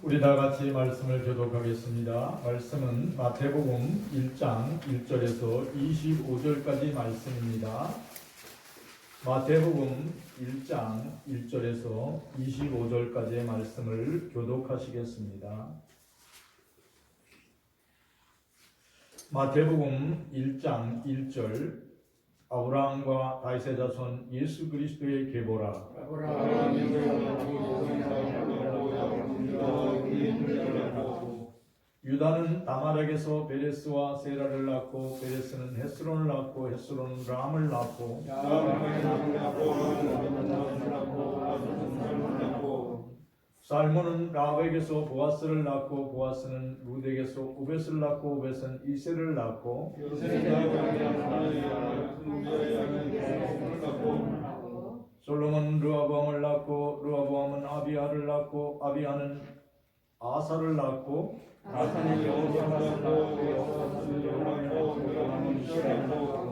우리 다 같이 말씀을 교독하겠습니다. 말씀은 마태복음 1장 1절에서 25절까지 말씀입니다. 마태복음 1장 1절에서 25절까지의 말씀을 교독하시겠습니다. 마태복음 1장 1절 아브라함과 다윗의 자손 예수 그리스도의 계보라. 유다는 다말에게서 베레스와 세라를 낳고 베레스는 헤스론을 낳고 헤스론은 람을 낳고 살몬은 라합에게서 보아스를 낳고 보아스는 룻에게서 오벳을 낳고 오벳은 이새를 낳고 솔로몬은 르호보암을 낳고 르호보암은 아비야를 낳고 아비야는 아사를 낳고 아사는 여호사를 낳고 여호사는 요람을 낳고 요람은 우시아를 낳고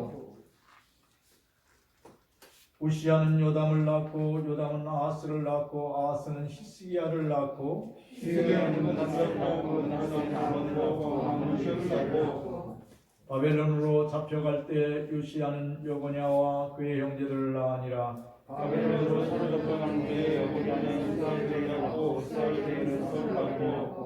우시아는 요담을 낳고 요담은 아하스를 낳고 아하스는 히스기야를 낳고 히스기야는 문하세를 낳고 문하세는 아몬을 낳고 아몬은 요시아를 낳고 바벨론으로 잡혀갈 때 요시아는 여고냐와 그의 형제들을 낳으니라. 바벨론으로 사로잡혀간 후에 여고냐는 스알을 낳고 스알은 스올을 낳고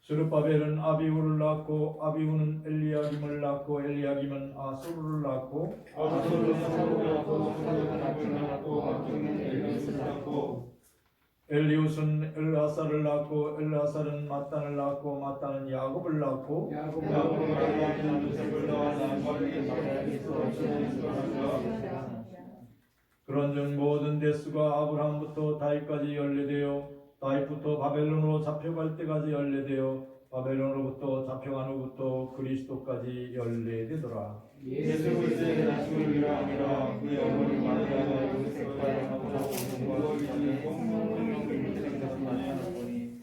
스룹바벨은 아비후를 낳고 아비후는 엘리야김을 낳고 엘리야김은 아수르를 낳고 아수르는 사로를 낳고 사로는 압주를 낳고 압주는 엘리웃을 낳고 엘리웃은 엘라사를 낳고 엘라사는 마단을 낳고 마단은 야곱을 낳고 야곱은 마리아는 요셉을 낳아 마리아는 마리아에게서 어쩌는 수가 그런즉 모든 대수가 아브라함부터 다윗까지 14되어 다윗부터 바벨론으로 잡혀갈 때까지 14되어 바벨론으로부터 잡혀간 후부터 그리스도까지 14되더라. 예수 그리스도의 나심을 위로하니라. 그의 어머니 마리아가 요셉과 야곱하고 공부하기 성령을 믿는 것을 만나보니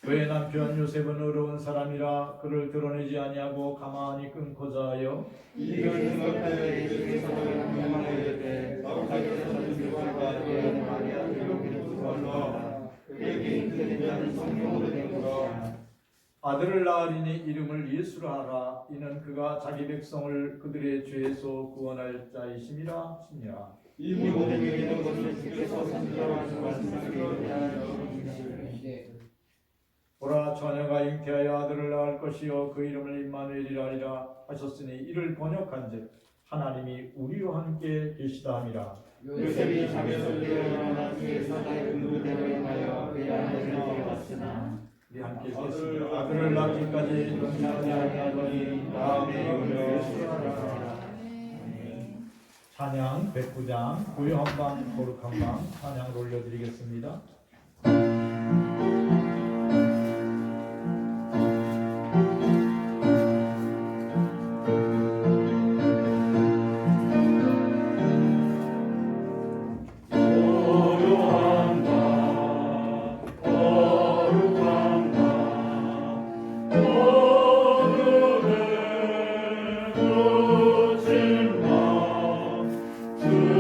그의 남편 요셉은 어려운 사람이라 그를 드러내지 아니하고 가만히 끊고자 하여 이를 생각하여 예수의 사랑을 명망하여 이르되 다윗에서 찾은 교회가 되어 마리아를 여기는 구하라. 그에게 인기된 자는 성령으로 되노라. 아들을 낳으리니 이름을 예수라 하라. 이는 그가 자기 백성을 그들의 죄에서 구원할 자이심이라 하시니라. 이 모든 일이 것을 주께서 선지자로 하신 말씀을 기억하여 보라 처녀가 잉태하여 아들을 낳을 것이요 그 이름을 임마누엘이라 하리라 하셨으니 이를 번역한즉 하나님이 우리와 함께 계시다 함이라. 요셉이 잠에서 깨어나 그의 사자의 근무대로 행하여 그의 아내를 데려갔으나 우리 함께 읽겠습니다. 아들을 낳기까지 용납하지 아니하더니 다음에 이름을 예수라 하라. 찬양 109장 고요 한방 거룩 한방 찬양을 올려드리겠습니다.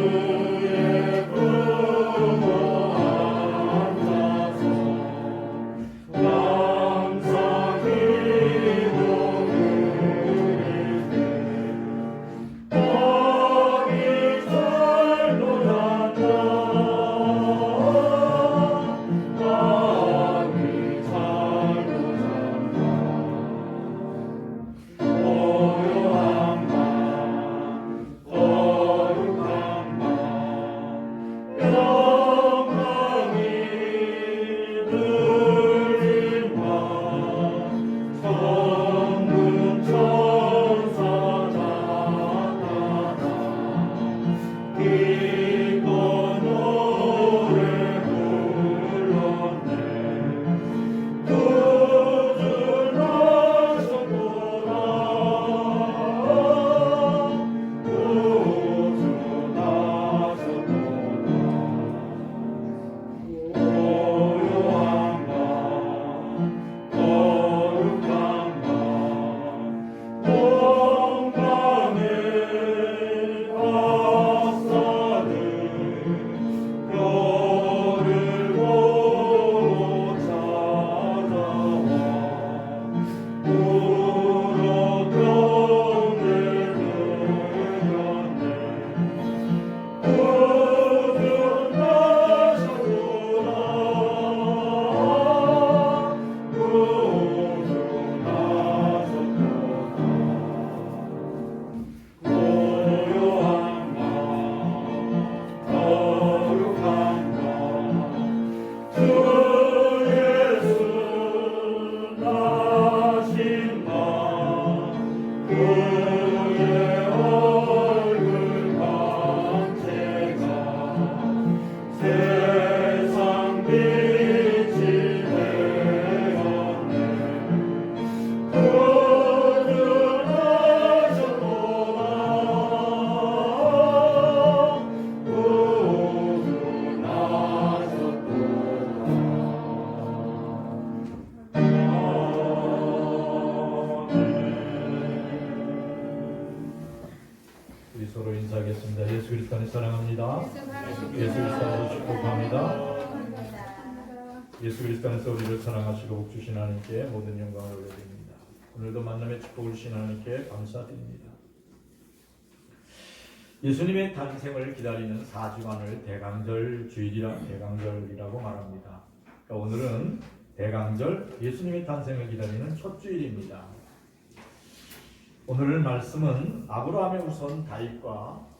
주의 부모함 그리스도 안에 사랑합니다. 예수 그리스도 안에 축복합니다. 예수 그리스도 안에서 우리를 사랑하시고 복 주신 하나님께 모든 영광을 올려드립니다. 오늘도 만남의 축복을 주신 하나님께 감사드립니다. 예수님의 탄생을 기다리는 4주간을 대강절이라고 말합니다. 그러니까 오늘은 대강절 예수님의 탄생을 기다리는 첫 주일입니다. 오늘 말씀은 아브라함의 후손 다윗과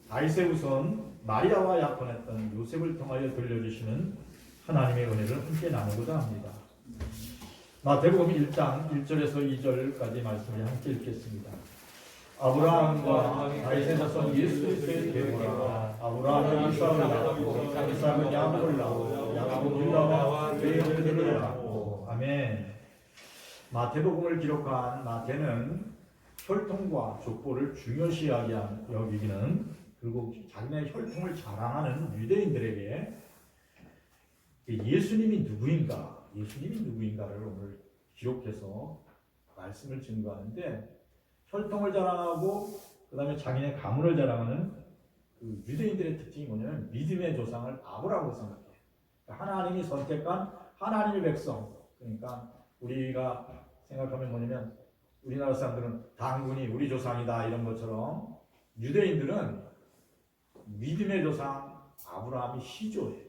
다윗의 후손 마리아와 약혼했던 요셉을 통하여 들려주시는 하나님의 은혜를 함께 나누고자 합니다. 마태복음 1장 1절에서 2절까지 말씀을 함께 읽겠습니다. 아브라함과 다윗의 자손 예수 그리스도의 계보라. 아브라함은 이삭을 낳고 이삭은 야곱을 낳고 야곱은 유다와 그의 형제들을 낳고. 아멘. 마태복음을 기록한 마태는 혈통과 족보를 중요시하게 여기기는, 그리고 자기네 혈통을 자랑하는 유대인들에게 예수님이 누구인가를 오늘 기록해서 말씀을 증거하는데, 혈통을 자랑하고 그 다음에 자기네 가문을 자랑하는 그 유대인들의 특징이 뭐냐면 믿음의 조상을 아브라함으로 생각해요. 하나님이 선택한 하나님의 백성. 그러니까 우리가 생각하면 뭐냐면 우리나라 사람들은 당군이 우리 조상이다 이런 것처럼 유대인들은 믿음의 조상 아브라함이 시조예요.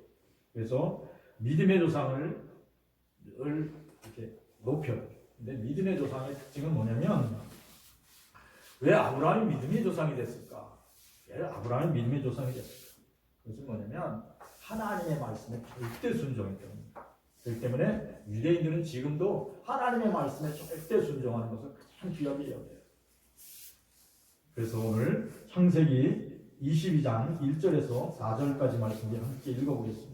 그래서 믿음의 조상을 늘 이렇게 높여요. 근데 믿음의 조상의 특징은 뭐냐면, 왜 아브라함이 믿음의 조상이 됐을까? 왜 아브라함이 믿음의 조상이 됐을까? 그것은 뭐냐면 하나님의 말씀에 절대 순종했기 때문입니다. 그렇기 때문에 유대인들은 지금도 하나님의 말씀에 절대 순종하는 것을 가장 귀하게 여겨요. 그래서 오늘 창세기 22장 1절에서 4절까지 말씀을 함께 읽어보겠습니다.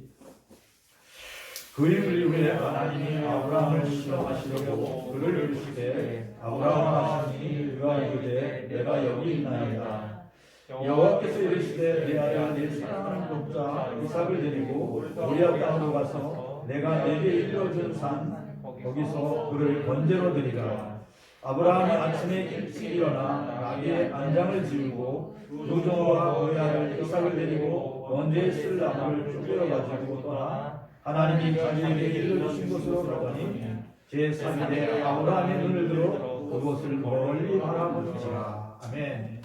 그일 이후에 하나님이 아브라함을 시험하시려고 그를 부르시되 아브라함 하시니 그가 이르되 내가 여기 있나이다. 여호와께서 이르시되 내 아들 내 사랑하는 독자 이삭을 데리고 모리아 땅으로 가서 내가 내게 일러준 산 거기서 그를 번제로 드리라. 아브라함이 아침에 일찍 일어나 나귀의 안장을 지우고 두 종과 그의 아들 이삭을 데리고 번제에 쓸 나무를 쪼개어 가지고 떠나 하나님이 자기에게 일러주신 곳으로 가더니 제3일에 아브라함의 눈을 들어 그곳을 멀리 바라보는지라. 아멘.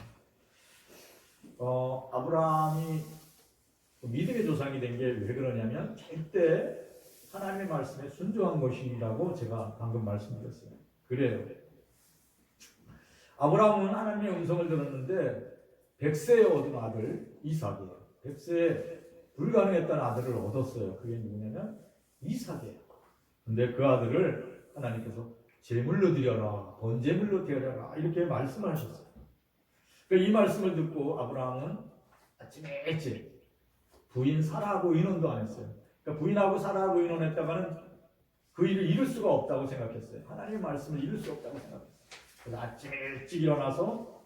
아브라함이 믿음의 조상이 된 게 왜 그러냐면 절대 하나님의 말씀에 순종한 것이라고 제가 방금 말씀드렸어요. 그래요. 아브라함은 하나님의 음성을 들었는데 100세에 얻은 아들 이삭이에요. 100세에 불가능했던 아들을 얻었어요. 그게 누구냐면 이삭이에요. 근데 그 아들을 하나님께서 제물로 드려라, 번제물로 드려라 이렇게 말씀을 하셨어요. 그러니까 이 말씀을 듣고 아브라함은 아침에 일찍 부인 사라하고 의논도 안 했어요. 그러니까 부인하고 사라하고 의논했다가는 그 일을 이룰 수가 없다고 생각했어요. 하나님의 말씀을 이룰 수 없다고 생각했어요. 그래서 아침에 일찍 일어나서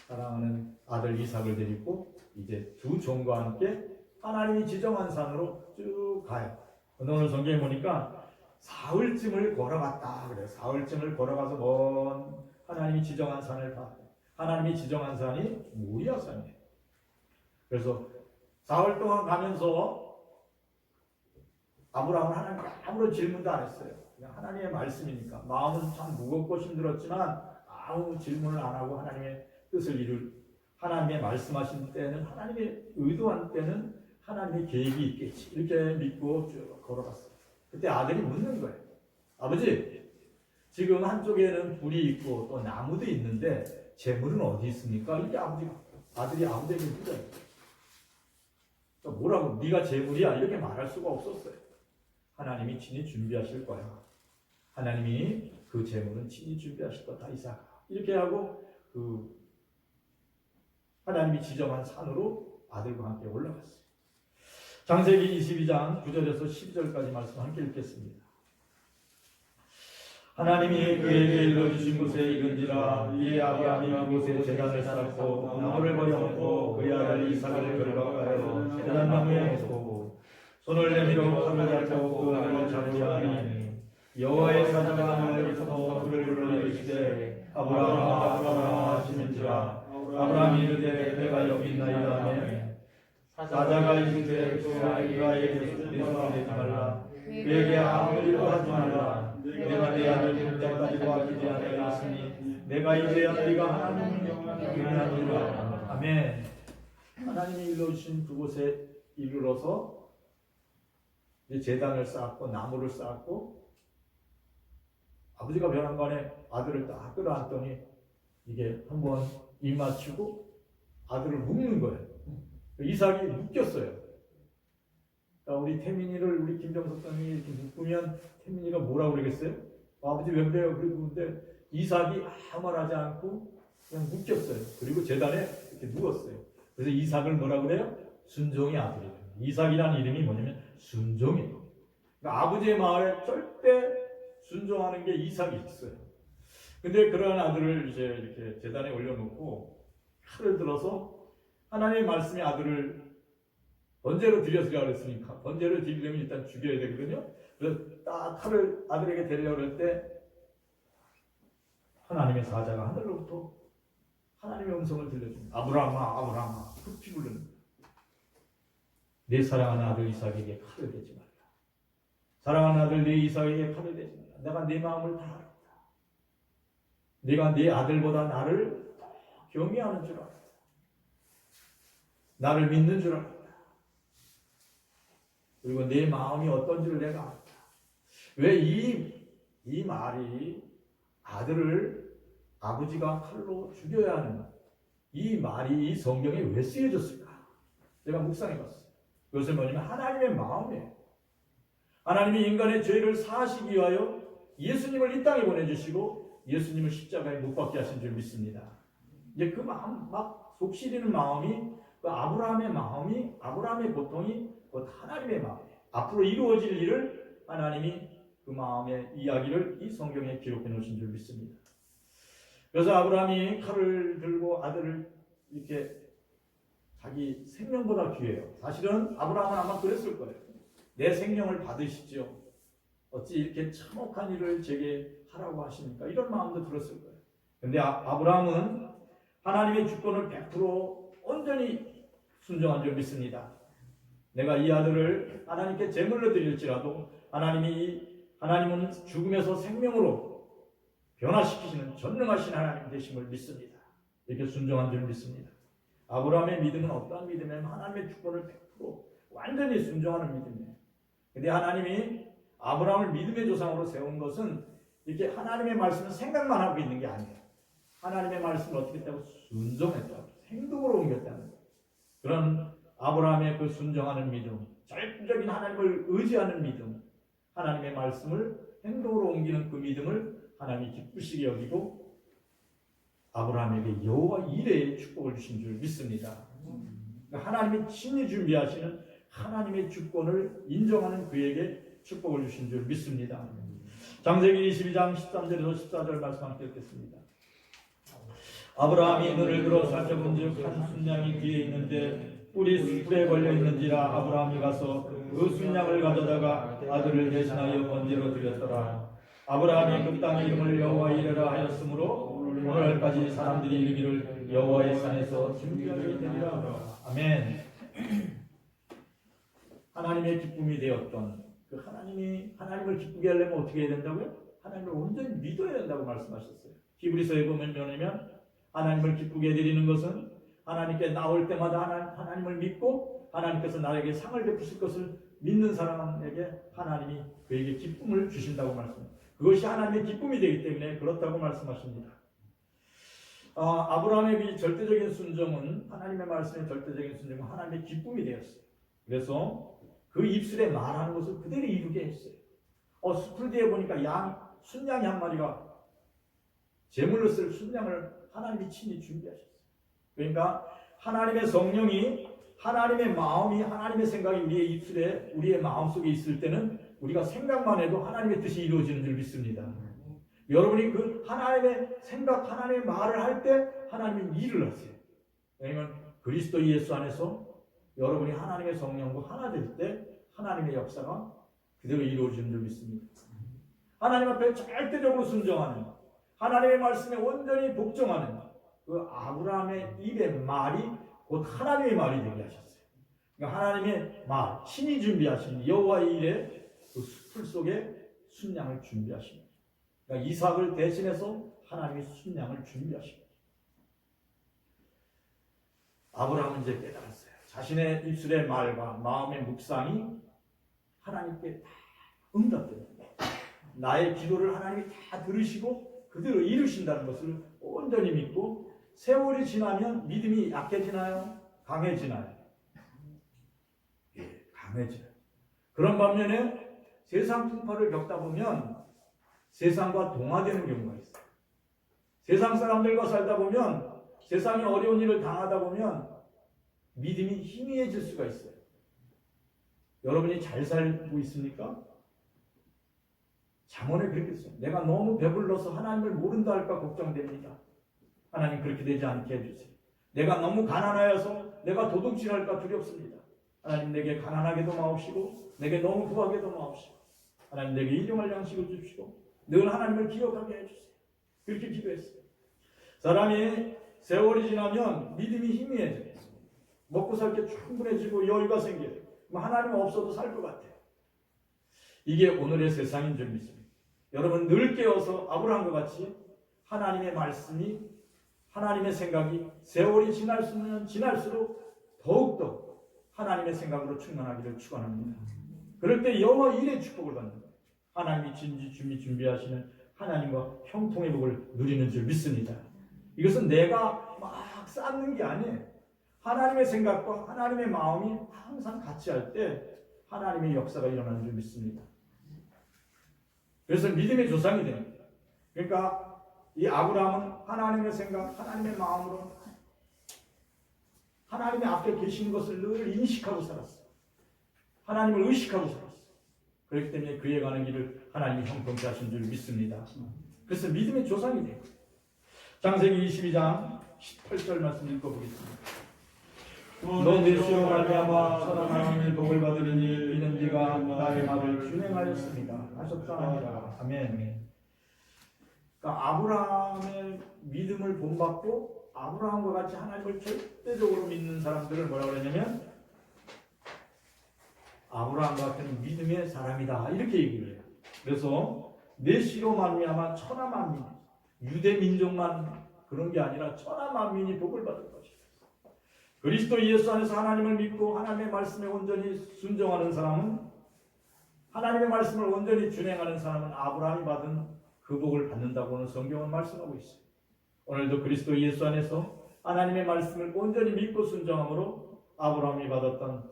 사랑하는 아들 이삭을 데리고 이제 두 종과 함께 하나님이 지정한 산으로 쭉 가요. 오늘 성경에 보니까 사흘쯤을 걸어갔다 그래요. 사흘쯤을 걸어가서 먼 하나님이 지정한 산을 가. 하나님이 지정한 산이 모리아 산이에요. 그래서 사흘 동안 가면서 아브라함은 하나님께 아무런 질문도 안 했어요. 그냥 하나님의 말씀이니까 마음은 참 무겁고 힘들었지만 아무 질문을 안 하고 하나님의 뜻을 이룰, 하나님의 말씀하신 때는, 하나님의 의도한 때는 하나님의 계획이 있겠지 이렇게 믿고 쭉 걸어갔어요. 그때 아들이 묻는 거예요. 아버지, 지금 한쪽에는 불이 있고 또 나무도 있는데 재물은 어디 있습니까? 이게 아들이 아버지에게 묻어요. 뭐라고? 네가 재물이야 이렇게 말할 수가 없었어요. 하나님이 친히 준비하실 거야. 하나님이 그 재물은 친히 준비하실 거다 이삭아. 이렇게 하고 그 하나님이 지정한 산으로 아들과 함께 올라갔어요. 창세기 22장 9절에서 12절까지 말씀 함께 읽겠습니다. 하나님이 그에게 일러주신 곳에 이른지라 이에 아브라함이 그곳에 제단을 쌓고 나무를 버려놓고 그의 아들 이삭을 그를 가까이로 제단나무에 놓고 손을 내밀어 칼을 잡고 그 아들을 잡으려 하니 여호와의 사자가 하늘에서 그를 불러 이르시되 아브라함아 아브라함아 하시는지라. 아브라함이 이르되 내가 여기 있나이다 하며 사자가 이르되 그 아이에게 내손되지 말라. 그에게 아무 일도 하지 말라. 내가 내 아들 볼 때까지와 기대하였으니 내가 이제야 네가 하나님을 경외하노라. 아멘. 하나님이 일러주신 그곳에 이르러서 이제 제단을 쌓았고 나무를 쌓았고 아버지가 변한간에 아들을 딱 끌어안더니 이게 한번 입 맞추고 아들을 묶는 거예요. 이삭이 묶였어요. 그러니까 우리 태민이를 우리 김정석 사님이 이렇게 묶으면 태민이가 뭐라고 그러겠어요? 아버지 왜 그래요? 그런데 이삭이 아무 말 하지 않고 그냥 묶였어요. 그리고 제단에 이렇게 누웠어요. 그래서 이삭을 뭐라 그래요? 순종의 아들이에요. 이삭이라는 이름이 뭐냐면 순종이에요. 그러니까 아버지의 말에 절대 순종하는 게 이삭이 있어요. 근데 그런 아들을 이제 이렇게 제단에 올려놓고 칼을 들어서 하나님의 말씀의 아들을 번제로 드렸으라 그랬으니까 번제로 드리려면 일단 죽여야 되거든요. 그래서 딱 칼을 아들에게 대려고 할 때 하나님의 사자가 하늘로부터 하나님의 음성을 들려줍니다. 아브라함아 아브라함아 급히 부르는 내 사랑하는 아들 이삭에게 칼을 대지 말라. 사랑하는 아들 내 이삭에게 칼을 대지 말라. 내가 내 마음을 다 알았다. 네가 네 아들보다 나를 더 경외하는 줄 알았다. 나를 믿는 줄 알았다. 그리고 내 마음이 어떤지를 내가 알았다. 왜 이 말이 아들을 아버지가 칼로 죽여야 하는 이 말이 이 성경에 왜 쓰여졌을까? 제가 묵상해 봤어요. 그것은 뭐냐면 하나님의 마음이에요. 하나님이 인간의 죄를 사하시기 위하여 예수님을 이 땅에 보내주시고 예수님을 십자가에 못 박게 하신 줄 믿습니다. 이제 그 마음, 막 속시리는 마음이 그 아브라함의 마음이 아브라함의 고통이 곧 하나님의 마음이에요. 앞으로 이루어질 일을 하나님이 그 마음의 이야기를 이 성경에 기록해 놓으신 줄 믿습니다. 그래서 아브라함이 칼을 들고 아들을 이렇게 자기 생명보다 귀해요. 사실은 아브라함은 아마 그랬을 거예요. 내 생명을 받으시죠. 어찌 이렇게 참혹한 일을 제게 하라고 하십니까? 이런 마음도 들었을 거예요. 그런데 아브라함은 하나님의 주권을 100% 온전히 순종한 줄 믿습니다. 내가 이 아들을 하나님께 제물로 드릴지라도 하나님은 죽음에서 생명으로 변화시키시는 전능하신 하나님 되심을 믿습니다. 이렇게 순종한 줄 믿습니다. 아브라함의 믿음은 어떠한 믿음이냐면 하나님의 주권을 100% 완전히 순종하는 믿음이에요. 근데 하나님이 아브라함을 믿음의 조상으로 세운 것은 이렇게 하나님의 말씀을 생각만 하고 있는 게 아니에요. 하나님의 말씀을 어떻게 했다고? 순종했다고. 행동으로 옮겼다는 거예요. 그런 아브라함의 그 순종하는 믿음, 절대적인 하나님을 의지하는 믿음, 하나님의 말씀을 행동으로 옮기는 그 믿음을 하나님이 기쁘시게 여기고 아브라함에게 여호와 이레의 축복을 주신 줄 믿습니다. 하나님이 친히 준비하시는 하나님의 주권을 인정하는 그에게 축복을 주신 줄 믿습니다. 창세기 22장 13절에서 14절 말씀 함께 읽겠습니다. 아브라함이 눈을 들어 살펴본즉 한 순양이 뒤에 있는데 뿔이 뿔에 걸려 있는지라 아브라함이 가서 그 순양을 가져다가 아들을 대신하여 번제로 드렸더라. 아브라함이 그 땅의 이름을 여호와 이레라 하였으므로 오늘까지 사람들이 이르기를 여호와의 산에서 존귀하게 되리라. 아멘. 하나님의 기쁨이 되었던 그 하나님을 기쁘게 하려면 어떻게 해야 된다고요? 하나님을 온전히 믿어야 된다고 말씀하셨어요. 히브리서에 보면 하나님을 기쁘게 해드리는 것은 하나님께 나올 때마다 하나님을 믿고 하나님께서 나에게 상을 베푸실 것을 믿는 사람에게 하나님이 그에게 기쁨을 주신다고 말씀합니다. 그것이 하나님의 기쁨이 되기 때문에 그렇다고 말씀하십니다. 아브라함의 절대적인 순종은 하나님의 말씀의 절대적인 순종은 하나님의 기쁨이 되었어요. 그래서 그 입술에 말하는 것을 그대로 이루게 했어요. 숲을 뒤에 보니까 순양이 한 마리가 제물로 쓸 순양을 하나님이 친히 준비하셨어요. 그러니까 하나님의 성령이 하나님의 마음이 하나님의 생각이 우리의 입술에 우리의 마음속에 있을 때는 우리가 생각만 해도 하나님의 뜻이 이루어지는 줄 믿습니다. 여러분이 그 하나님의 생각, 하나님의 말을 할 때 하나님이 일을 하세요. 왜냐하면 그리스도 예수 안에서 여러분이 하나님의 성령과 하나 될 때 하나님의 역사가 그대로 이루어지는 줄 믿습니다. 하나님 앞에 절대적으로 순종하는 하나님의 말씀에 온전히 복종하는 그 아브라함의 입의 말이 곧 하나님의 말이 되게 하셨어요. 그러니까 하나님의 말, 신이 준비하신 여호와의 일에 그 숲을 속에 순양을 준비하십니다. 그러니까 이삭을 대신해서 하나님이 순양을 준비하십니다. 아브라함은 이제 깨달았어요. 자신의 입술의 말과 마음의 묵상이 하나님께 다 응답됩니다. 나의 기도를 하나님이 다 들으시고 그대로 이루신다는 것을 온전히 믿고 세월이 지나면 믿음이 약해지나요? 강해지나요? 예, 강해져요. 그런 반면에 세상 풍파를 겪다 보면 세상과 동화되는 경우가 있어요. 세상 사람들과 살다 보면 세상에 어려운 일을 당하다 보면 믿음이 희미해질 수가 있어요. 여러분이 잘 살고 있습니까? 잠언에 그렇게 써요. 내가 너무 배불러서 하나님을 모른다 할까 걱정됩니다. 하나님 그렇게 되지 않게 해주세요. 내가 너무 가난하여서 내가 도둑질할까 두렵습니다. 하나님 내게 가난하게도 마옵시고 내게 너무 부하게도 마옵시고 하나님 내게 일용할 양식을 주시고 늘 하나님을 기억하게 해주세요. 그렇게 기도했어요. 사람이 세월이 지나면 믿음이 희미해져요. 먹고 살 게 충분해지고 여유가 생겨요. 하나님 없어도 살 것 같아요. 이게 오늘의 세상인 줄 믿습니다. 여러분 늘 깨어서 아브라함과 같이 하나님의 말씀이 하나님의 생각이 세월이 지날수록 지날수록 더욱더 하나님의 생각으로 충만하기를 축원합니다. 그럴 때 여호와 일의 축복을 받는 거예요. 하나님이 준비하시는 하나님과 형통의 복을 누리는 줄 믿습니다. 이것은 내가 막 쌓는 게 아니에요. 하나님의 생각과 하나님의 마음이 항상 같이 할 때 하나님의 역사가 일어나는 줄 믿습니다. 그래서 믿음의 조상이 됩니다. 그러니까 이 아브라함은 하나님의 생각, 하나님의 마음으로 하나님의 앞에 계신 것을 늘 인식하고 살았어요. 하나님을 의식하고 살았어요. 그렇기 때문에 그에 가는 길을 하나님이 형통케 하신 줄 믿습니다. 그래서 믿음의 조상이 돼요. 창세기 22장 18절 말씀 읽어보겠습니다. 너 내 시로 말미암아 선한 하나님의 복을 받으리니 이는 네가 나의 말을 준행하였습니다 하셨다. 아멘. 그러니까 아브라함의 믿음을 본받고 아브라함과 같이 하나님을 절대적으로 믿는 사람들을 뭐라고 그러냐면 아브라함 같은 믿음의 사람이다 이렇게 얘기를 해요. 그래서 내 씨로 말미암아 천하 만민, 유대 민족만 그런 게 아니라 천하 만민이 복을 받을 것이다. 그리스도 예수 안에서 하나님을 믿고 하나님의 말씀에 온전히 순종하는 사람은 하나님의 말씀을 온전히 준행하는 사람은 아브라함이 받은 그 복을 받는다고는 성경은 말씀하고 있어요. 오늘도 그리스도 예수 안에서 하나님의 말씀을 온전히 믿고 순종함으로 아브라함이 받았던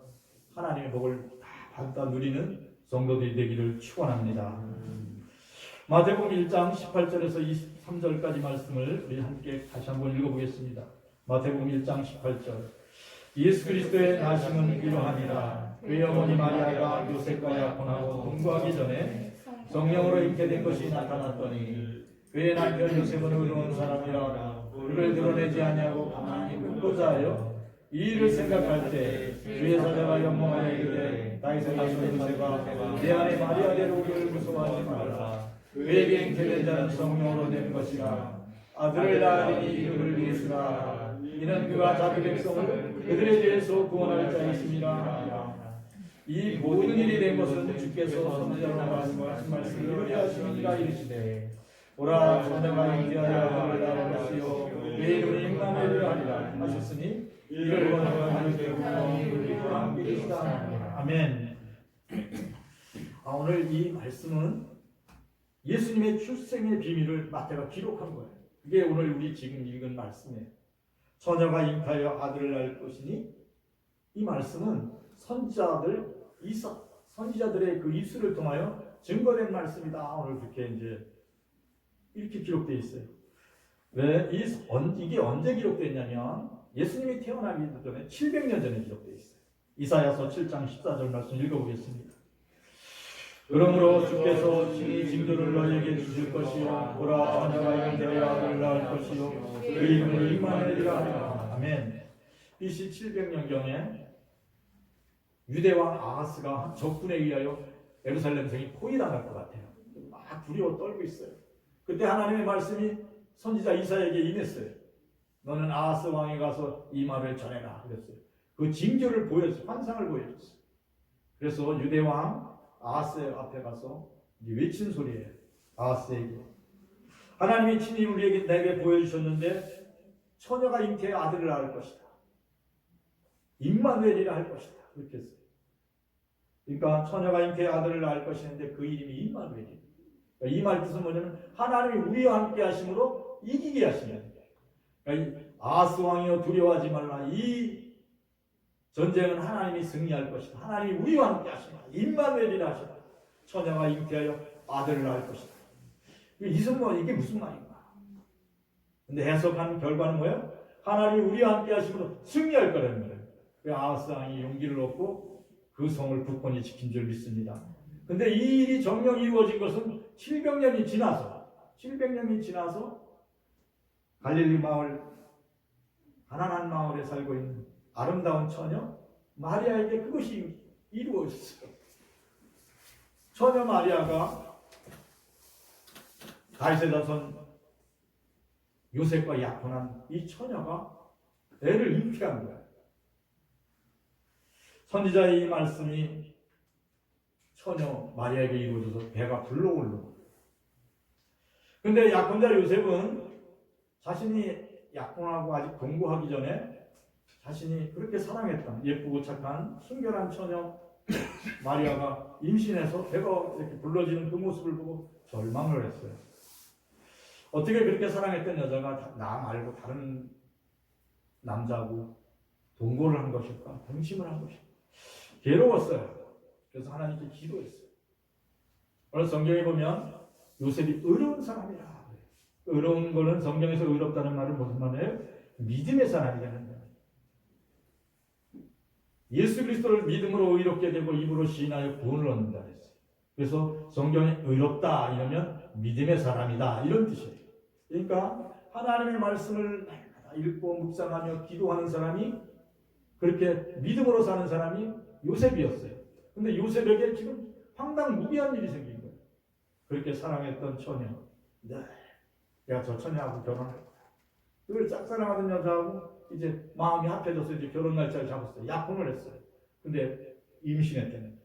하나님의 복을 다 받다 누리는 성도들이 되기를 축원합니다. 마태복음 1장 18절에서 23절까지 말씀을 우리 함께 다시 한번 읽어보겠습니다. 마태복음 1장 18절. 예수 그리스도의 나심은 이러하니라. 그의 어머니 마리아가 요셉과 약혼하고 동거하기 전에 성령으로 잉태 된 것이 나타났더니 그의 남편 요셉은 의로운 사람이라 그를 드러내지 아니하고 가만히 끊고자 하여 이 일을 생각할 때 주의 사자가 연몽하여 이르되 다윗의 자손 요셉아 내 안에 마리아대로 오기를 무서워하지 말라. 그에게 잉태된 자는 성령으로 된 것이라. 아들을 낳으리니 이름을 예수라. 이는 그가 자기 백성을 그들의 죄에서 구원할 자이심이라. 이 모든 일이 된 것은 주께서 선지자로 말씀하신 말씀을 이루게 하시니라 이르시되 보라 처녀가 잉태하여 아들을 낳을 것이요 그의 이름을 임마누엘이라 하리라 하셨으니 이를 원하는 하나님의 구원이 우리와 함께 계시다. 아멘. 오늘 이 말씀은 예수님의 출생의 비밀을 마태가 기록한 거예요. 그게 오늘 우리 지금 읽은 말씀이에요. 처녀가 잉태하여 아들을 낳을 것이니 이 말씀은 선지자들의 그 입술을 통하여 증거된 말씀이다. 오늘 그렇게 이렇게 기록되어 있어요. 왜 이게 언제 기록됐냐면 예수님이 태어나기 전에 700년 전에 기록되어 있어요. 이사야서 7장 14절 말씀 읽어보겠습니다. 그러므로 주께서 친히 징조를 너희에게 주실 것이요 보라 처녀가 잉태하여 아들을 낳을 것이요 그 이름을 임마누엘이라 하리라. 아멘. BC 700년경에 유대왕 아하스가 적군에 의하여 예루살렘 성이 포위당할 것 같아요. 막 두려워 떨고 있어요. 그때 하나님의 말씀이 선지자 이사야에게 임했어요. 너는 아하스 왕에 가서 이 말을 전해라 그랬어요. 그 징조를 보였어요. 환상을 보여줬어요. 그래서 유대왕 아하스 앞에 가서 외친 소리예요. 아하스에게 하나님이 친히 우리에게 내게 보여주셨는데 처녀가 잉태의 아들을 낳을 것이다. 임마누엘이라 할 것이다. 그렇게 했어요. 그러니까 처녀가 잉태의 아들을 낳을 것이는데 그 이름이 임마누엘이에요. 그러니까 이 말 뜻은 뭐냐면 하나님이 우리와 함께 하심으로 이기게 하시는 거예요. 그러니까 아하스 왕이여 두려워하지 말라. 이 전쟁은 하나님이 승리할 것이다. 하나님이 우리와 함께 하시라. 임마누엘이라 하시라. 처녀가 잉태하여 아들을 낳을 것이다. 이게 무슨 말인가? 근데 해석한 결과는 뭐예요? 하나님이 우리와 함께 하심으로 승리할 거라는 거예요. 그 아하스 왕이 용기를 얻고 그 성을 굳건히 지킨 줄 믿습니다. 근데 이 일이 정녕 이루어진 것은 700년이 지나서 갈릴리 마을, 가난한 마을에 살고 있는 아름다운 처녀 마리아에게 그것이 이루어졌어요. 처녀 마리아가 다윗의 자손 요셉과 약혼한 이 처녀가 애를 잉태한 거예요. 선지자의 이 말씀이 처녀 마리아에게 이루어져서 배가 불러올르고, 근데 약혼자 요셉은 자신이 약혼하고 아직 동거하기 전에 자신이 그렇게 사랑했던 예쁘고 착한 순결한 처녀 마리아가 임신해서 배가 이렇게 불러지는 그 모습을 보고 절망을 했어요. 어떻게 그렇게 사랑했던 여자가 나 말고 다른 남자하고 동거를 한 것일까? 동침을 한 것일까? 괴로웠어요. 그래서 하나님께 기도했어요. 오늘 성경에 보면 요셉이 의로운 사람이라. 의로운 거는 성경에서 의롭다는 말은 무슨 말이에요? 믿음의 사람이라는 거예요. 예수 그리스도를 믿음으로 의롭게 되고 입으로 시인하여 구원을 얻는다 그랬어요. 그래서 성경에 의롭다 이러면 믿음의 사람이다 이런 뜻이에요. 그러니까 하나님의 말씀을 읽고 묵상하며 기도하는 사람이, 그렇게 믿음으로 사는 사람이 요셉이었어요. 근데 요셉에게 지금 황당무계한 일이 생긴 거예요. 그렇게 사랑했던 처녀, 내가 저 처녀하고 결혼할 거야. 그걸 짝사랑하던 여자하고 이제 마음이 합해져서 이제 결혼 날짜를 잡았어요. 약혼을 했어요. 근데 임신했다는 거예요.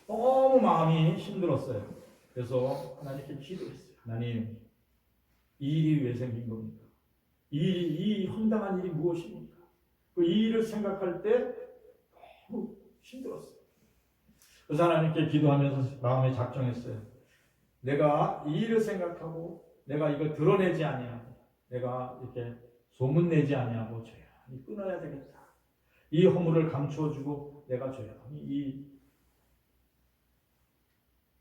너무 마음이 힘들었어요. 그래서 하나님께 기도했어요. 하나님, 이 일이 왜 생긴 겁니까? 이 황당한 일이 무엇입니까? 이 일을 생각할 때 너무 힘들었어요. 그래서 하나님께 기도하면서 마음에 작정했어요. 내가 이 일을 생각하고 내가 이걸 드러내지 아니하고 내가 이렇게 소문내지 아니하고 조용히 끊어야 되겠다. 이 허물을 감추어주고 내가 조용히 이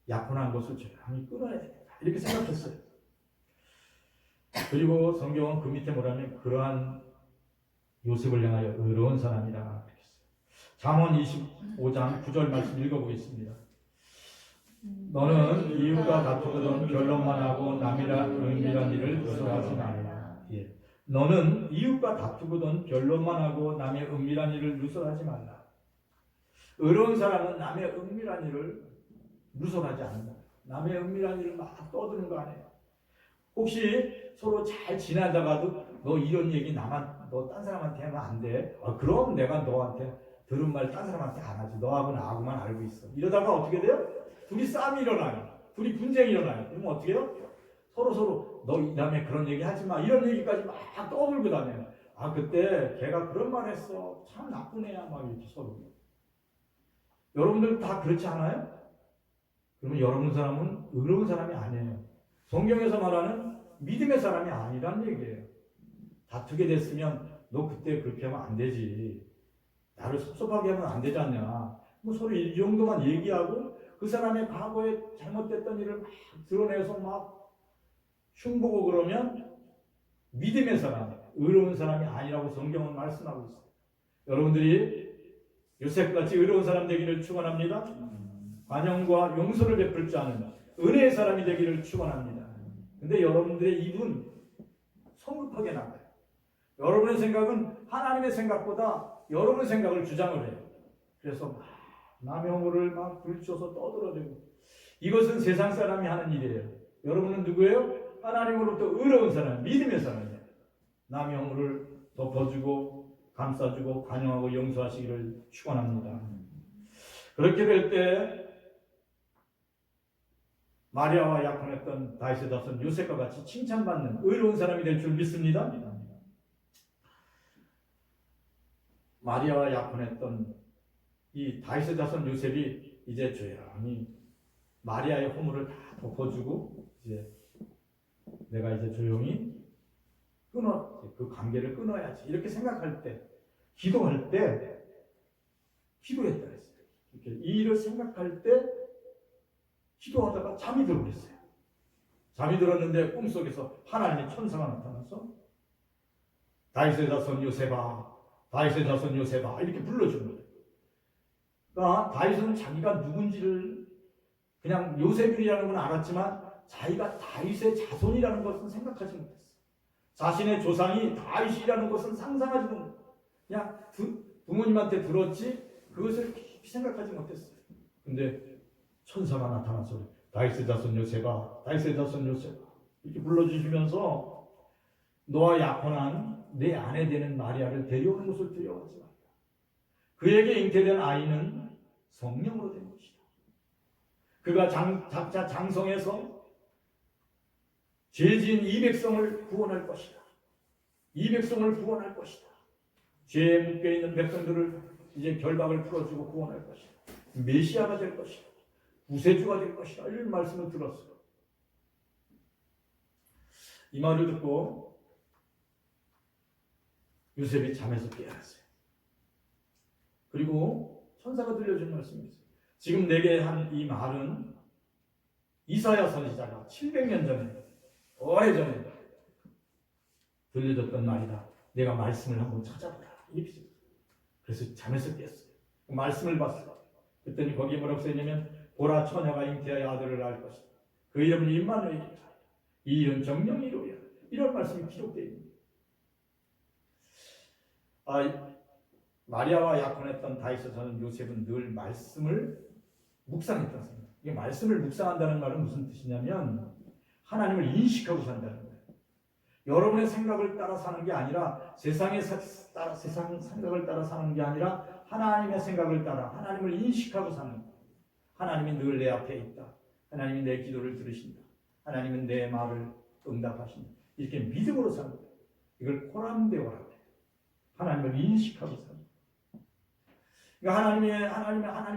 약혼한 것을 조용히 끊어야 되겠다. 이렇게 생각했어요. 그리고 성경은 그 밑에 뭐라면 그러한 요셉을 향하여 의로운 사람이라 그랬어요. 잠언 25장 9절 말씀 읽어보겠습니다. 너는 이웃과 다투거든 변론만 하고 남이라 은밀한 일을 누설하지 말라. 예. 너는 이웃과 다투거든 변론만 하고 남의 은밀한 일을 누설하지 말라. 의로운 사람은 남의 은밀한 일을 누설하지 않는다. 남의 은밀한 일을 막 떠드는 거 아니에요. 혹시 서로 잘 지내다가도 너 이런 얘기 너 딴 사람한테 하면 안 돼. 그럼 내가 너한테 들은 말 딴 사람한테 안 하지. 너하고 나하고만 알고 있어. 이러다가 어떻게 돼요? 둘이 싸움이 일어나요. 둘이 분쟁이 일어나요. 그러면 어떻게 해요? 서로 너 이 다음에 그런 얘기 하지 마. 이런 얘기까지 막 떠들고 다녀요. 그때 걔가 그런 말 했어. 참 나쁜 애야. 막 이렇게 서로. 여러분들 다 그렇지 않아요? 그러면 여러분 사람은 의로운 사람이 아니에요. 성경에서 말하는 믿음의 사람이 아니란 얘기예요. 다투게 됐으면 너 그때 그렇게 하면 안 되지. 나를 섭섭하게 하면 안 되지 않냐. 뭐 서로 이 정도만 얘기하고 그 사람의 과거에 잘못됐던 일을 막 드러내서 막 흉보고 그러면 믿음의 사람, 의로운 사람이 아니라고 성경은 말씀하고 있어요. 여러분들이 요셉같이 의로운 사람 되기를 축원합니다. 관용과 용서를 베풀 줄 아는 은혜의 사람이 되기를 축원합니다. 근데 여러분들의 입은 성급하게 나가요. 여러분의 생각은 하나님의 생각보다 여러분의 생각을 주장을 해요. 그래서 막 남의 허물을 막 들춰서 떠들어대고, 이것은 세상 사람이 하는 일이에요. 여러분은 누구예요? 하나님으로부터 의로운 사람, 믿음의 사람이에요. 남의 허물을 덮어주고 감싸주고 관용하고 용서하시기를 축원합니다. 그렇게 될 때 마리아와 약혼했던 다윗의 자손 요셉과 같이 칭찬받는 의로운 사람이 될 줄 믿습니다. 마리아와 약혼했던 이 다윗의 자손 요셉이 이제 조용히 마리아의 허물을 다 덮어주고 이제 내가 이제 조용히 그 관계를 끊어야지 이렇게 생각할 때 기도할 때 기도했다 그랬어요. 이렇게 이 일을 생각할 때 기도하다가 잠이 들어버렸어요. 잠이 들었는데 꿈속에서 하나님의 천사가 나타나서 다윗의 자손 요셉아, 다윗의 자손 요셉아 이렇게 불러주는 거예요. 그러니까 다윗은 자기가 누군지를 그냥 요셉이라는 건 알았지만 자기가 다윗의 자손이라는 것은 생각하지 못했어요. 자신의 조상이 다윗이라는 것은 상상하지도 못했어요. 그냥 부모님한테 들었지 그것을 깊이 생각하지 못했어요. 근데 천사가 나타나서 다윗의 자손 요셉아, 다윗의 자손 요셉아 이렇게 불러주시면서 너와 약혼한 내 아내 되는 마리아를 데려오는 것을 두려워하지 말라. 그에게 잉태된 아이는 성령으로 된 것이다. 그가 각자 장성해서 죄지은 이 백성을 구원할 것이다. 이 백성을 구원할 것이다. 죄에 묶여있는 백성들을 이제 결박을 풀어주고 구원할 것이다. 메시아가 될 것이다. 구세주가 될 것이다. 이런 말씀을 들었어요. 이 말을 듣고 요셉이 잠에서 깨어났어요. 그리고 천사가 들려준 말씀이 있어요. 지금 내게 한 이 말은 이사야 선지자가 700년 전에 오래전에 들려줬던 말이다. 내가 말씀을 한번 찾아보라. 이렇게 그래서 잠에서 깼어요. 말씀을 봤어요. 그랬더니 거기에 뭐라고 써있냐면 보라 처녀가 잉태하여 아들을 낳을 것이다. 그 이름은 임마누엘이라. 이 일은 정령이 이루리라. 이런 말씀이 기록되어 있습니다. 마리아와 약혼했던 다윗의 자손 요셉은 늘 말씀을 묵상했던 사람입니다. 이게 말씀을 묵상한다는 말은 무슨 뜻이냐면 하나님을 인식하고 산다는 거예요. 여러분의 생각을 따라 사는 게 아니라 세상 생각을 따라 사는 게 아니라 하나님의 생각을 따라 하나님을 인식하고 사는 거예요. 하나님이 늘 내 앞에 있다. 하나님이 내 기도를 들으신다. 하나님은 내 말을 응답하신다. 이렇게 믿음으로 사는 거예요. 이걸 코람데오라고 해요. 하나님을 인식하고 사는 거예요. 그러니까 하나님이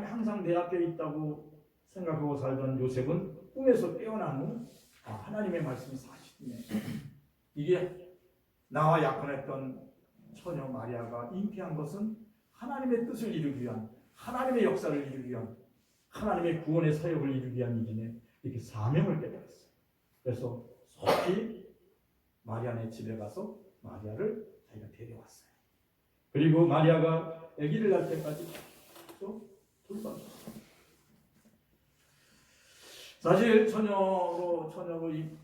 항상 내 앞에 있다고 생각하고 살던 요셉은 꿈에서 깨어난 후 하나님의 말씀이 사실이네. 이게 나와 약혼했던 처녀 마리아가 잉태한 것은 하나님의 뜻을 이루기 위한, 하나님의 역사를 이루기 위한, 하나님의 구원의 사역을 이루기 위한 일이네. 이렇게 사명을 깨달았어요. 그래서 속히 마리아네 집에 가서 마리아를 자기가 데려왔어요. 그리고 마리아가 아기를 낳을 때까지 또 돌봤어요. 사실 처녀인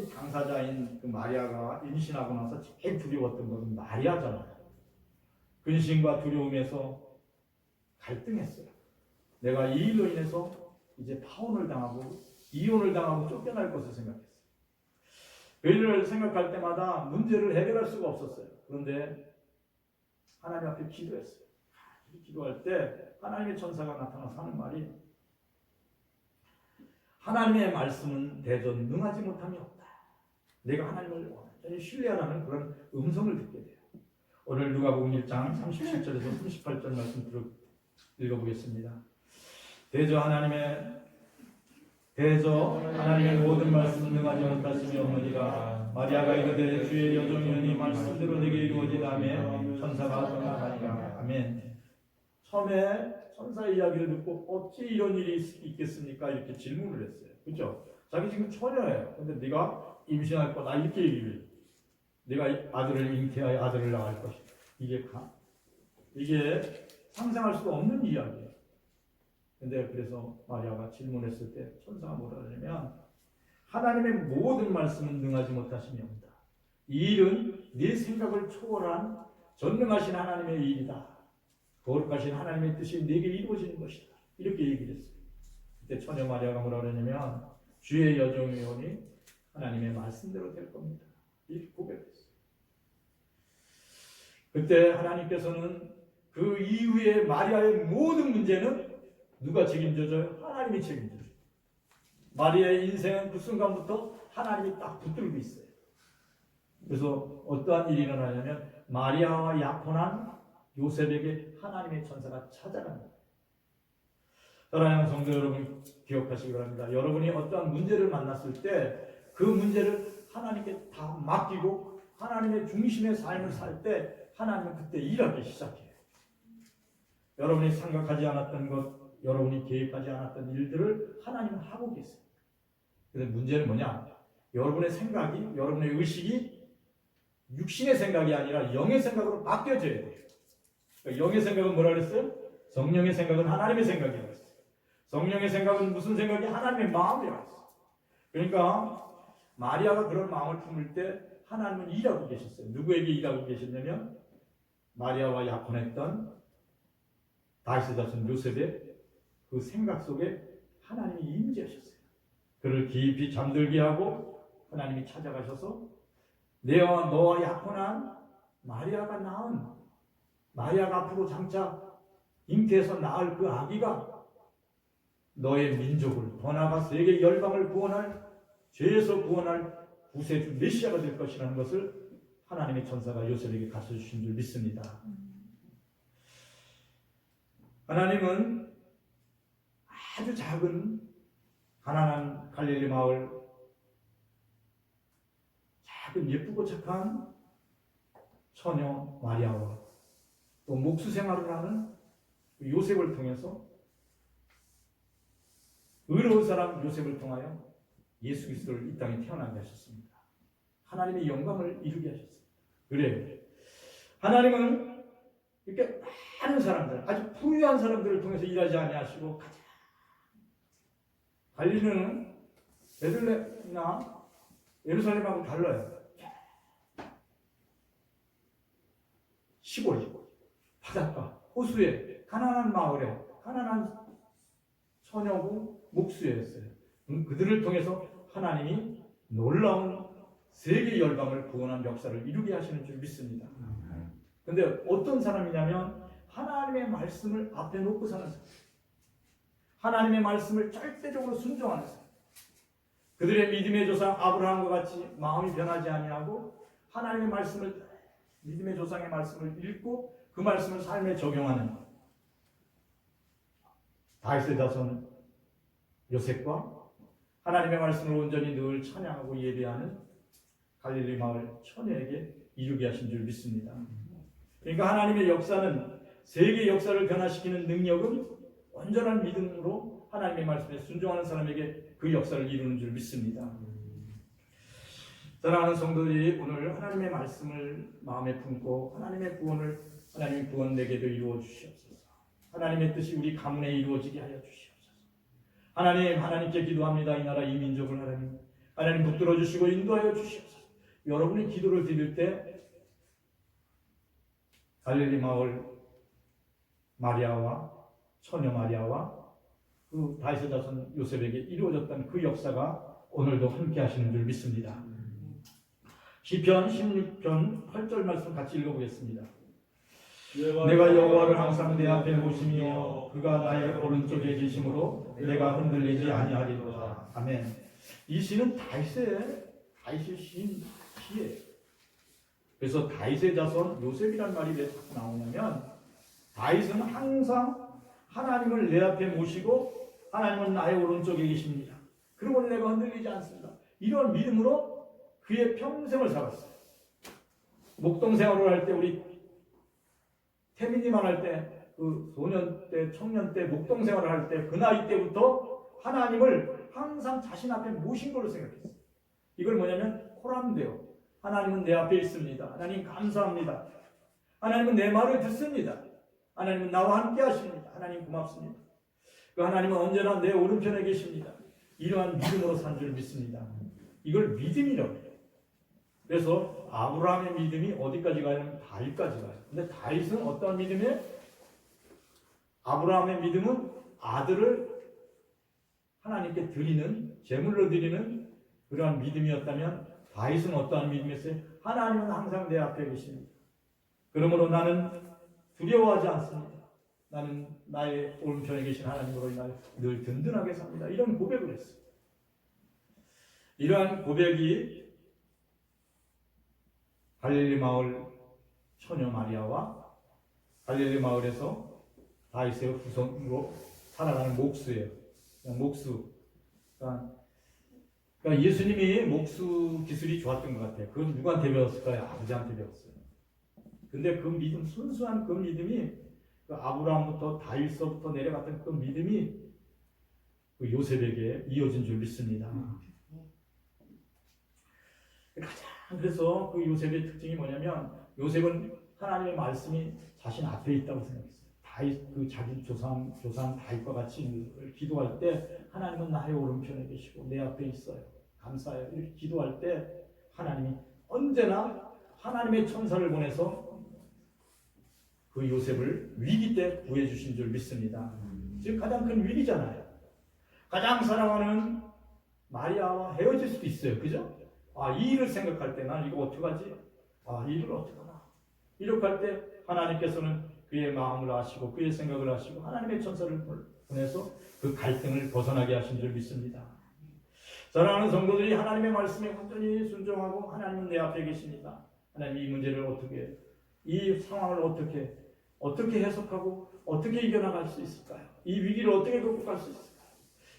당사자인 그 마리아가 임신하고 나서 제일 두려웠던 것은 마리아잖아요. 근심과 두려움에서 갈등했어요. 내가 이 일로 인해서 이제 파혼을 당하고 이혼을 당하고 쫓겨날 것을 생각했어요. 그 일을 생각할 때마다 문제를 해결할 수가 없었어요. 그런데 하나님 앞에 기도했어요. 기도할 때 하나님의 천사가 나타나서 하는 말이 하나님의 말씀은 대전 능하지 못함이 없다. 내가 하나님을 완전히 신뢰하라는 그런 음성을 듣게 돼요. 오늘 누가복음 1장 37절에서 38절 말씀 읽어보겠습니다. 대저 하나님의 모든 말씀 능하지 못하시며 어머니가 마리아가 이르되 주의 여종이니 말씀대로 내게 이루어지다며 천사가 떠나가니라. 아멘. 처음에 천사의 이야기를 듣고 어찌 이런 일이 있겠습니까? 이렇게 질문을 했어요. 그렇죠? 자기 지금 처녀예요. 근데 네가 임신할 거다 이렇게 얘기를 해요. 네가 아들을 잉태하여 아들을 낳을 것이다. 이게 상상할 수가 없는 이야기예요. 근데 그래서 마리아가 질문했을 때 천사가 뭐라 하냐면 하나님의 모든 말씀은 능하지 못하심이 없다. 이 일은 네 생각을 초월한 전능하신 하나님의 일이다. 거룩하신 하나님의 뜻이 내게 이루어지는 것이다. 이렇게 얘기를 했어요. 그때 처녀 마리아가 뭐라 그러냐면 주의 여종이오니 하나님의 말씀대로 될 겁니다. 이렇게 고백했어요. 그때 하나님께서는 그 이후에 마리아의 모든 문제는 누가 책임져줘요? 하나님이 책임져줘요. 마리아의 인생은 그 순간부터 하나님이 딱 붙들고 있어요. 그래서 어떠한 일이 일어나냐면 마리아와 약혼한 요셉에게 하나님의 천사가 찾아갑니다. 사랑하는 성도 여러분, 기억하시기 바랍니다. 여러분이 어떠한 문제를 만났을 때 그 문제를 하나님께 다 맡기고 하나님의 중심의 삶을 살 때 하나님은 그때 일하기 시작해요. 여러분이 생각하지 않았던 것, 여러분이 계획하지 않았던 일들을 하나님은 하고 계세요. 그런데 문제는 뭐냐? 여러분의 생각이, 여러분의 의식이 육신의 생각이 아니라 영의 생각으로 바뀌어져야 돼요. 그러니까 영의 생각은 뭐라 그랬어요? 성령의 생각은 하나님의 생각이라고 했어요. 성령의 생각은 무슨 생각이? 하나님의 마음이라고 했어요. 그러니까 마리아가 그런 마음을 품을 때 하나님은 일하고 계셨어요. 누구에게 일하고 계셨냐면 마리아와 약혼했던 다윗의 자손 요셉의 그 생각 속에 하나님이 임재하셨어요. 그를 깊이 잠들게 하고 하나님이 찾아가셔서 내와 너와 약혼한 마리아가 낳은, 마리아가 앞으로 장차 잉태해서 낳을 그 아기가 너의 민족을, 더 나아가 세계 열방을 구원할, 죄에서 구원할 구세주 메시아가 될 것이라는 것을 하나님의 천사가 요셉에게 가르쳐주신 줄 믿습니다. 하나님은 아주 작은 가난한 갈릴리 마을, 작은 예쁘고 착한 처녀 마리아와 또 목수 생활을 하는 요셉을 통해서, 의로운 사람 요셉을 통하여 예수 그리스도를 이 땅에 태어나게 하셨습니다. 하나님의 영광을 이루게 하셨습니다. 그래요. 하나님은 이렇게 많은 사람들, 아주 부유한 사람들을 통해서 일하지 아니하시고 가장 갈릴리는 베들레헴이나 예루살렘하고 달라요. 시골, 바닷가, 호수에, 가난한 마을에, 가난한 처녀고 목수였어요. 그들을 통해서 하나님이 놀라운 세계 열방을 구원한 역사를 이루게 하시는 줄 믿습니다. 그런데 어떤 사람이냐면 하나님의 말씀을 앞에 놓고 사는 사람, 하나님의 말씀을 절대적으로 순종하는 사람, 그들의 믿음의 조상 아브라함과 같이 마음이 변하지 아니하고 하나님의 말씀을, 믿음의 조상의 말씀을 읽고 그 말씀을 삶에 적용하는 다윗의 자손 요셉과 하나님의 말씀을 온전히 늘 찬양하고 예배하는 갈릴리 마을 처녀에게 이루게 하신 줄 믿습니다. 그러니까 하나님의 역사는, 세계 역사를 변화시키는 능력은 온전한 믿음으로 하나님의 말씀에 순종하는 사람에게 그 역사를 이루는 줄 믿습니다. 사랑하는 성도들이 오늘 하나님의 말씀을 마음에 품고 하나님의 구원을, 하나님의 구원 내게도 이루어 주시옵소서. 하나님의 뜻이 우리 가문에 이루어지게 하여 주시옵소서. 하나님, 하나님께 기도합니다. 이 나라 이 민족을 하나님 붙들어 주시고 인도하여 주시옵소서. 여러분이 기도를 드릴 때 갈릴리 마을 마리아와 처녀 마리아와 그 다윗의 자손 요셉에게 이루어졌던 그 역사가 오늘도 함께 하시는 줄 믿습니다. 시편 16편 8절 말씀 같이 읽어보겠습니다. 내가 여호와를 항상 내 앞에 모시며 그가 나의 오른쪽에 계심으로 내가 흔들리지 아니하리로다. 아멘. 이 시는 다윗의 시예요. 그래서 다윗의 자손 요셉이란 말이 왜 자꾸 나오냐면 다윗은 항상 하나님을 내 앞에 모시고 하나님은 나의 오른쪽에 계십니다. 그러고 내가 흔들리지 않습니다. 이런 믿음으로 그의 평생을 살았어요. 목동 생활을 할 때, 우리 태민이만 할 때, 그 소년 때, 청년 때, 목동 생활을 할 때, 그 나이 때부터 하나님을 항상 자신 앞에 모신 걸로 생각했어요. 이걸 뭐냐면 코람데오. 하나님은 내 앞에 있습니다. 하나님 감사합니다. 하나님은 내 말을 듣습니다. 하나님은 나와 함께 하십니다. 하나님 고맙습니다. 그 하나님은 언제나 내 오른편에 계십니다. 이러한 믿음으로 산 줄 믿습니다. 이걸 믿음이라고 해요. 그래서 아브라함의 믿음이 어디까지 가냐면 다윗까지 가요. 근데 다윗은 어떤 믿음이에요? 아브라함의 믿음은 아들을 하나님께 드리는, 제물로 드리는 그러한 믿음이었다면 다윗은 어떠한 믿음이었어요? 하나님은 항상 내 앞에 계십니다. 그러므로 나는 두려워하지 않습니다. 나는 나의 오른편에 계신 하나님으로 인하여 늘 든든하게 삽니다. 이런 고백을 했어요. 이러한 고백이 갈릴리 마을 처녀 마리아와 갈릴리 마을에서 다윗의 후손으로 살아가는 목수예요. 그냥 목수. 그러니까 예수님이 목수 기술이 좋았던 것 같아요. 그건 누구한테 배웠을까요? 아버지한테 배웠어요. 근데 그 믿음, 순수한 그 믿음이 그 아브라함부터 다윗서부터 내려갔던 그 믿음이 그 요셉에게 이어진 줄 믿습니다. 가장 그래서 그 요셉의 특징이 뭐냐면 요셉은 하나님의 말씀이 자신 앞에 있다고 생각했어요. 다윗 그 자기 조상 다윗과 같이 기도할 때 하나님은 나의 오른편에 계시고 내 앞에 있어요. 감사해요. 이렇게 기도할 때 하나님이 언제나 하나님의 천사를 보내서 그 요셉을 위기 때 구해주신 줄 믿습니다. 지금 가장 큰 위기잖아요. 가장 사랑하는 마리아와 헤어질 수도 있어요. 그죠? 이 일을 생각할 때 난 이거 어떡하지? 이 일을 어떡하나? 이렇게 할 때 하나님께서는 그의 마음을 아시고 그의 생각을 아시고 하나님의 천사를 보내서 그 갈등을 벗어나게 하신 줄 믿습니다. 사랑하는 성도들이 하나님의 말씀에 완전히 순종하고 하나님은 내 앞에 계십니다. 하나님 이 문제를 어떻게, 이 상황을 어떻게 해석하고 어떻게 이겨나갈 수 있을까요? 이 위기를 어떻게 극복할 수 있을까요?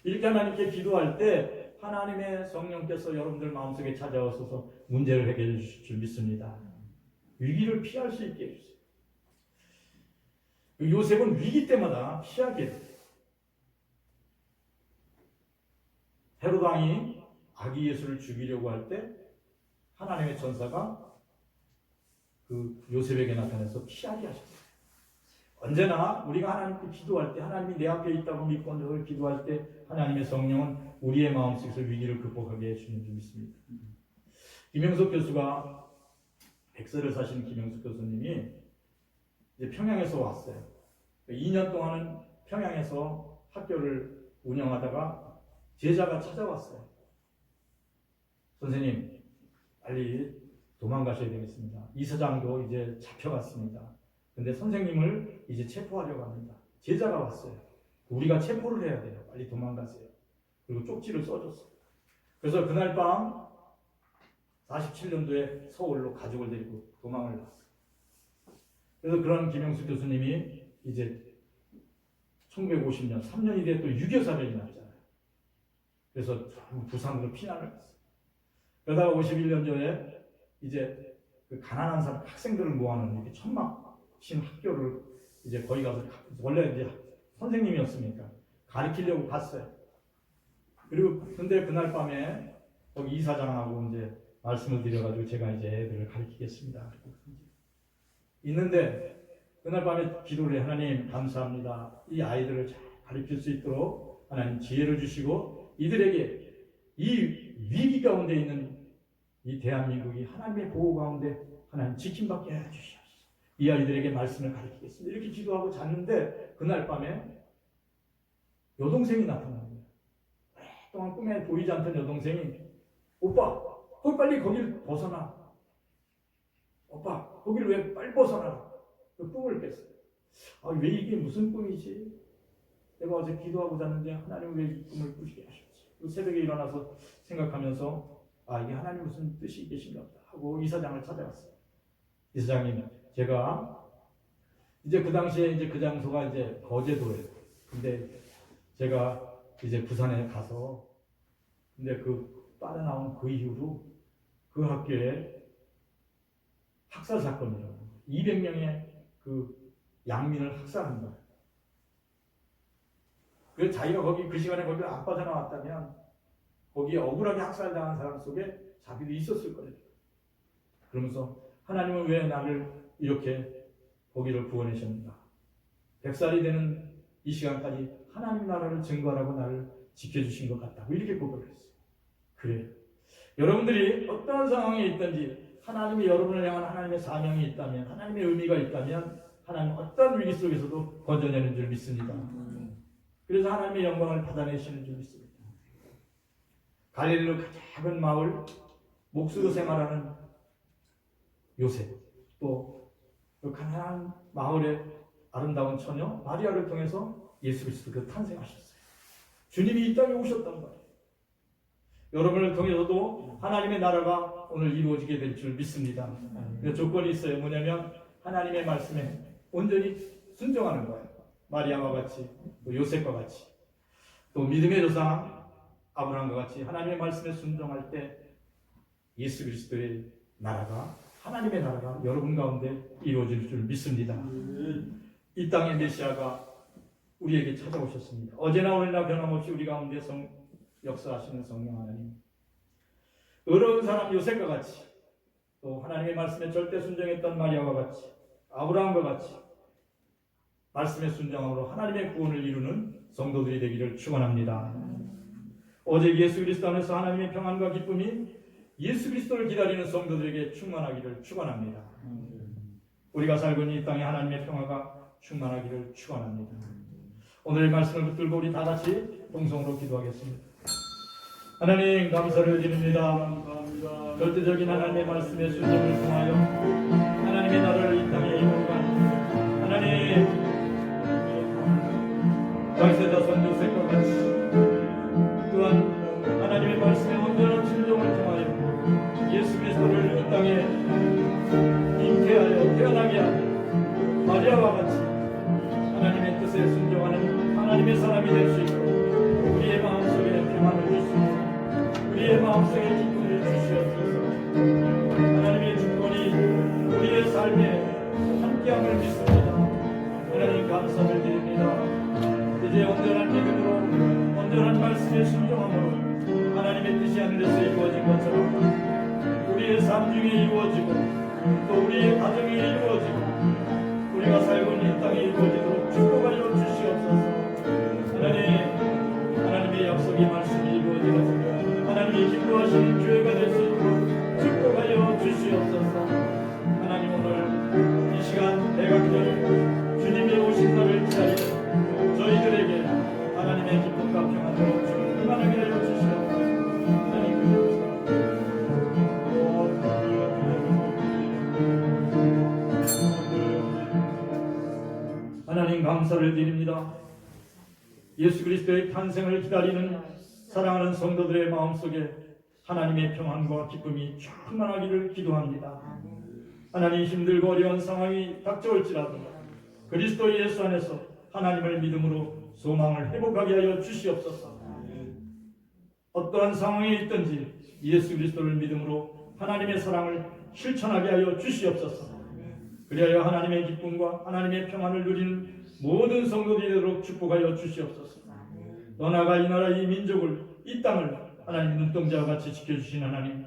이렇게 하나님께 기도할 때 하나님의 성령께서 여러분들 마음속에 찾아오셔서 문제를 해결해 주실 줄 믿습니다. 위기를 피할 수 있게 해주세요. 요셉은 위기 때마다 피하게 돼요. 헤롯 왕이 아기 예수를 죽이려고 할 때 하나님의 천사가 그 요셉에게 나타나서 피하게 하셨어요. 언제나 우리가 하나님께 기도할 때 하나님이 내 앞에 있다고 믿고 늘 기도할 때 하나님의 성령은 우리의 마음속에서 위기를 극복하게 해주는 줄 믿습니다. 김영석 교수가 백세를 사신 김영석 교수님이 이제 평양에서 왔어요. 2년 동안은 평양에서 학교를 운영하다가 제자가 찾아왔어요. 선생님, 빨리 도망가셔야 되겠습니다. 이사장도 이제 잡혀갔습니다. 근데 선생님을 이제 체포하려고 합니다. 제자가 왔어요. 우리가 체포를 해야 돼요. 빨리 도망가세요. 그리고 쪽지를 써줬어요. 그래서 그날 밤 47년도에 서울로 가족을 데리고 도망을 갔어요. 그래서 그런 김영수 교수님이 이제 1950년, 3년이 뒤에 또 6.25 사변이 났잖아요. 그래서 부산으로 피난을 갔어요. 그러다가 51년 전에 이제 그 가난한 사람, 학생들을 모아놓은 이렇게 천막신 학교를 이제 거기 가서 원래 이제 선생님이었으니까 가르치려고 갔어요. 그리고 근데 그날 밤에 거기 이사장하고 이제 말씀을 드려가지고 제가 이제 애들을 가르치겠습니다. 있는데 그날 밤에 기도를 해. 하나님 감사합니다. 이 아이들을 잘 가르칠 수 있도록 하나님 지혜를 주시고 이들에게 이 위기 가운데 있는 이 대한민국이 하나님의 보호 가운데 하나님 지킴받게 해주시옵소서. 이 아이들에게 말씀을 가르치겠습니다. 이렇게 기도하고 잤는데 그날 밤에 여동생이 나타난 거예요. 오랫동안 꿈에 보이지 않던 여동생이 오빠 빨리 거길 벗어나. 오빠 거길 왜 빨리 벗어나. 그 꿈을 깼어요. 왜 이게 무슨 꿈이지? 내가 어제 기도하고 잤는데 하나님 왜 이 꿈을 꾸시게 하셨지? 그 새벽에 일어나서 생각하면서 이게 하나님 무슨 뜻이 계신가 보다 하고 이사장을 찾아갔어요. 이사장님, 제가 이제 그 당시에 이제 그 장소가 이제 거제도예요. 근데 제가 이제 부산에 가서 근데 그 빠져나온 그 이후로 그 학교에 학살 사건이 일어나요. 200명의 그 양민을 학살한 거예요. 그래서 자기가 거기 그 시간에 거기 안 빠져나왔다면 거기에 억울하게 학살당한 사람 속에 자기도 있었을 거예요. 그러면서 하나님은 왜 나를 이렇게 거기를 구원하셨는가? 100살이 되는 이 시간까지 하나님 나라를 증거하라고 나를 지켜주신 것 같다고 이렇게 고백을 했어요. 그래요. 여러분들이 어떠한 상황에 있든지 하나님이 여러분을 향한 하나님의 사명이 있다면 하나님의 의미가 있다면 하나님 어떤 위기 속에서도 건져내는 줄 믿습니다. 그래서 하나님의 영광을 받아내시는 줄 믿습니다. 갈릴리로 작은 마을 목수로 생활하는 요셉 또 그 가난한 마을의 아름다운 처녀 마리아를 통해서 예수 그리스도가 탄생하셨어요. 주님이 이 땅에 오셨단 말이에요. 여러분을 통해서도 하나님의 나라가 오늘 이루어지게 될 줄 믿습니다. 그 조건이 있어요. 뭐냐면 하나님의 말씀에 온전히 순종하는 거예요. 마리아와 같이, 또 요셉과 같이, 또 믿음의 조상 아브라함과 같이 하나님의 말씀에 순종할 때 예수 그리스도의 나라가, 하나님의 나라가 여러분 가운데 이루어질 줄 믿습니다. 이 땅의 메시아가 우리에게 찾아오셨습니다. 어제나 오늘나 변함없이 우리 가운데 역사하시는 성령 하나님, 어려운 사람 요셉과 같이, 또 하나님의 말씀에 절대 순종했던 마리아와 같이, 아브라함과 같이 말씀의 순종함으로 하나님의 구원을 이루는 성도들이 되기를 축원합니다. 오직 예수 그리스도 안에서 하나님의 평안과 기쁨이 예수 그리스도를 기다리는 성도들에게 충만하기를 축원합니다. 우리가 살고 있는 이 땅에 하나님의 평화가 충만하기를 축원합니다. 오늘의 말씀을 붙들고 우리 다 같이 동성으로 기도하겠습니다. 하나님 감사를 드립니다. 절대적인 하나님의 말씀의 순종을 통하여 하나님의 나라를 이 땅에 이루어가는 하나님, 장세자손 요셉과 같이 또한 하나님의 말씀에 온전한 순종을 통하여 예수 그리스도를 이 땅에 잉태하여 태어나게 하는 마리아와 같이 하나님의 뜻에 순종하는 하나님의 사람이 될 수 있고 우리의 마음속에 평안을 주시고 우리의 마음속에 기쁨을 주시옵소서. 하나님의 주권이 우리의 삶에 함께함을 믿습니다. 하나님 감사를 드립니다. 이제 온전한 믿음으로 온전한 말씀에 순종함으로 하나님의 뜻이 하늘에서 이루어진 것처럼 우리의 삶 중에 이루어지고 또 우리의 가정에 이루어지고 우리가 살고 있는 이 땅에 이루어지도록 축복하여 주시옵소서. 하나님의 약속의 말씀이 이루어지고 하나님이 기뻐하시는 교회가 될 수 있도록 축복하여 주시옵소서. 하나님 오늘 이 시간 대각절 주님이 오신 날을 기다리는 저희들에게 하나님의 기쁨과 평안으로 충만하게 하여 주시옵소서. 하나님 감사를 드립니다. 예수 그리스도의 탄생을 기다리는 사랑하는 성도들의 마음속에 하나님의 평안과 기쁨이 충만하기를 기도합니다. 하나님 힘들고 어려운 상황이 닥쳐올지라도 그리스도 예수 안에서 하나님을 믿음으로 소망을 회복하게 하여 주시옵소서. 어떠한 상황에 있든지 예수 그리스도를 믿음으로 하나님의 사랑을 실천하게 하여 주시옵소서. 그리하여 하나님의 기쁨과 하나님의 평안을 누리는 모든 성도들이 되도록 축복하여 주시옵소서. 또 나아가 이 나라 이 민족을 이 땅을 하나님 눈동자와 같이 지켜주신 하나님,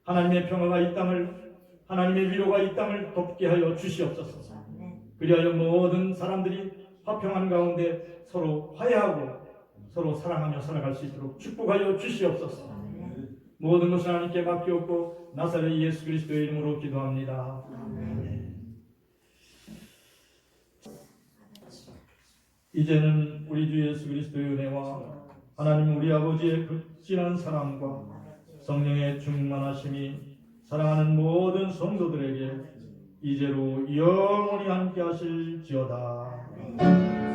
하나님의 평화가 이 땅을, 하나님의 위로가 이 땅을 덮게 하여 주시옵소서. 그리하여 모든 사람들이 화평한 가운데 서로 화해하고 서로 사랑하며 살아갈 수 있도록 축복하여 주시옵소서. 모든 것을 하나님께 맡기옵고 나사렛 예수 그리스도의 이름으로 기도합니다. 이제는 우리 주 예수 그리스도의 은혜와 하나님 우리 아버지의 극진한 사랑과 성령의 충만하심이 사랑하는 모든 성도들에게 이제로 영원히 함께 하실지어다.